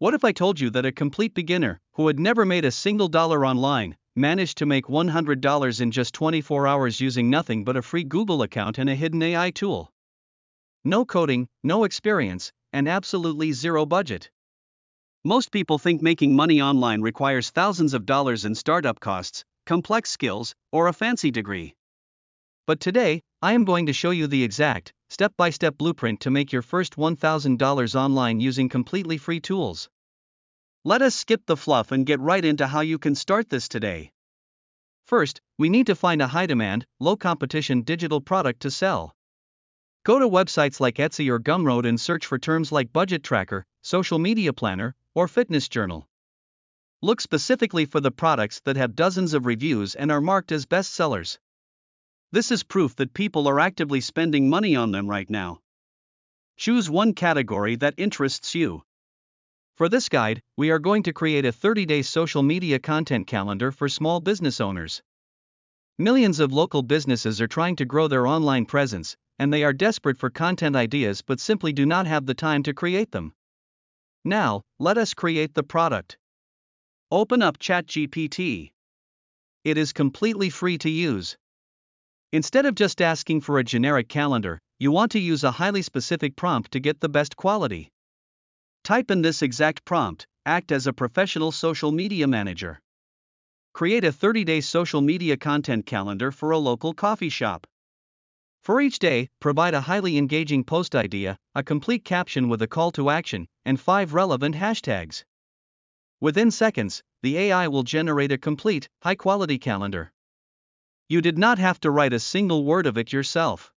What if I told you that a complete beginner, who had never made a single dollar online, managed to make $100 in just 24 hours using nothing but a free Google account and a hidden AI tool? No coding, no experience, and absolutely zero budget. Most people think making money online requires thousands of dollars in startup costs, complex skills, or a fancy degree. But today, I am going to show you the exact, step-by-step blueprint to make your first $1,000 online using completely free tools. Let us skip the fluff and get right into how you can start this today. First, we need to find a high-demand, low-competition digital product to sell. Go to websites like Etsy or Gumroad and search for terms like budget tracker, social media planner, or fitness journal. Look specifically for the products that have dozens of reviews and are marked as bestsellers. This is proof that people are actively spending money on them right now. Choose one category that interests you. For this guide, we are going to create a 30-day social media content calendar for small business owners. Millions of local businesses are trying to grow their online presence, and they are desperate for content ideas but simply do not have the time to create them. Now, let us create the product. Open up ChatGPT. It is completely free to use. Instead of just asking for a generic calendar, you want to use a highly specific prompt to get the best quality. Type in this exact prompt: act as a professional social media manager. Create a 30-day social media content calendar for a local coffee shop. For each day, provide a highly engaging post idea, a complete caption with a call to action, and 5 relevant hashtags. Within seconds, the AI will generate a complete, high-quality calendar. You did not have to write a single word of it yourself.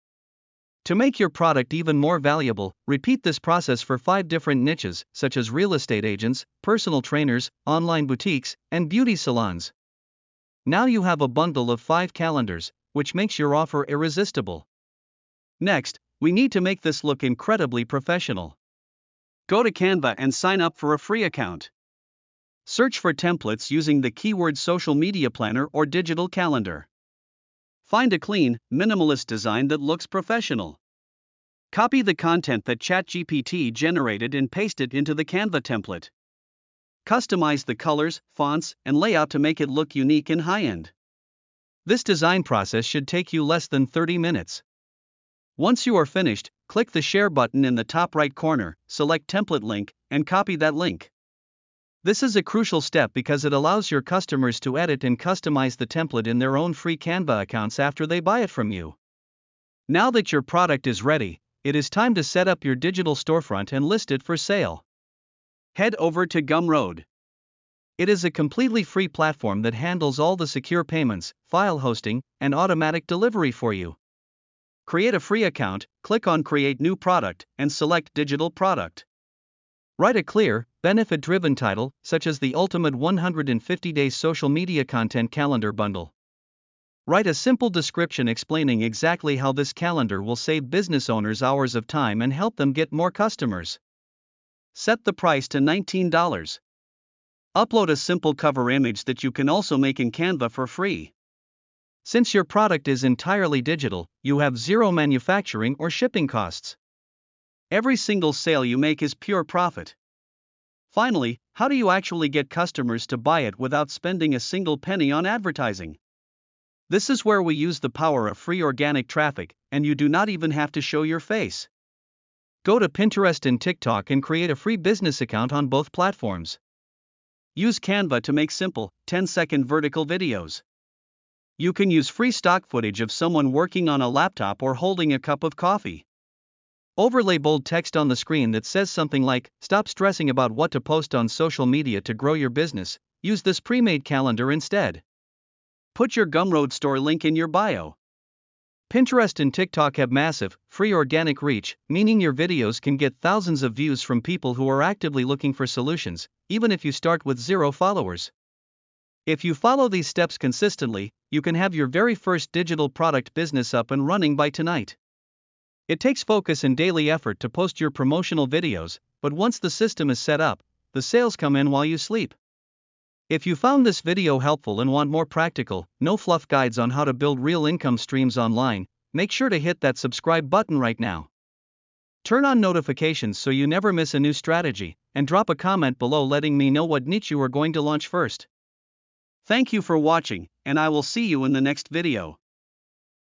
To make your product even more valuable, repeat this process for 5 different niches, such as real estate agents, personal trainers, online boutiques, and beauty salons. Now you have a bundle of 5 calendars, which makes your offer irresistible. Next, we need to make this look incredibly professional. Go to Canva and sign up for a free account. Search for templates using the keyword social media planner or digital calendar. Find a clean, minimalist design that looks professional. Copy the content that ChatGPT generated and paste it into the Canva template. Customize the colors, fonts, and layout to make it look unique and high-end. This design process should take you less than 30 minutes. Once you are finished, click the Share button in the top right corner, select Template Link, and copy that link. This is a crucial step because it allows your customers to edit and customize the template in their own free Canva accounts after they buy it from you. Now that your product is ready, it is time to set up your digital storefront and list it for sale. Head over to Gumroad. It is a completely free platform that handles all the secure payments, file hosting, and automatic delivery for you. Create a free account, click on Create New Product, and select Digital Product. Write a clear, benefit-driven title, such as the Ultimate 150-Day Social Media Content Calendar Bundle. Write a simple description explaining exactly how this calendar will save business owners hours of time and help them get more customers. Set the price to $19. Upload a simple cover image that you can also make in Canva for free. Since your product is entirely digital, you have zero manufacturing or shipping costs. Every single sale you make is pure profit. Finally, how do you actually get customers to buy it without spending a single penny on advertising? This is where we use the power of free organic traffic, and you do not even have to show your face. Go to Pinterest and TikTok and create a free business account on both platforms. Use Canva to make simple, 10-second vertical videos. You can use free stock footage of someone working on a laptop or holding a cup of coffee. Overlay bold text on the screen that says something like, "Stop stressing about what to post on social media to grow your business, use this pre-made calendar instead." Put your Gumroad store link in your bio. Pinterest and TikTok have massive, free organic reach, meaning your videos can get thousands of views from people who are actively looking for solutions, even if you start with 0 followers. If you follow these steps consistently, you can have your very first digital product business up and running by tonight. It takes focus and daily effort to post your promotional videos, but once the system is set up, the sales come in while you sleep. If you found this video helpful and want more practical, no-fluff guides on how to build real income streams online, make sure to hit that subscribe button right now. Turn on notifications so you never miss a new strategy, and drop a comment below letting me know what niche you are going to launch first. Thank you for watching, and I will see you in the next video.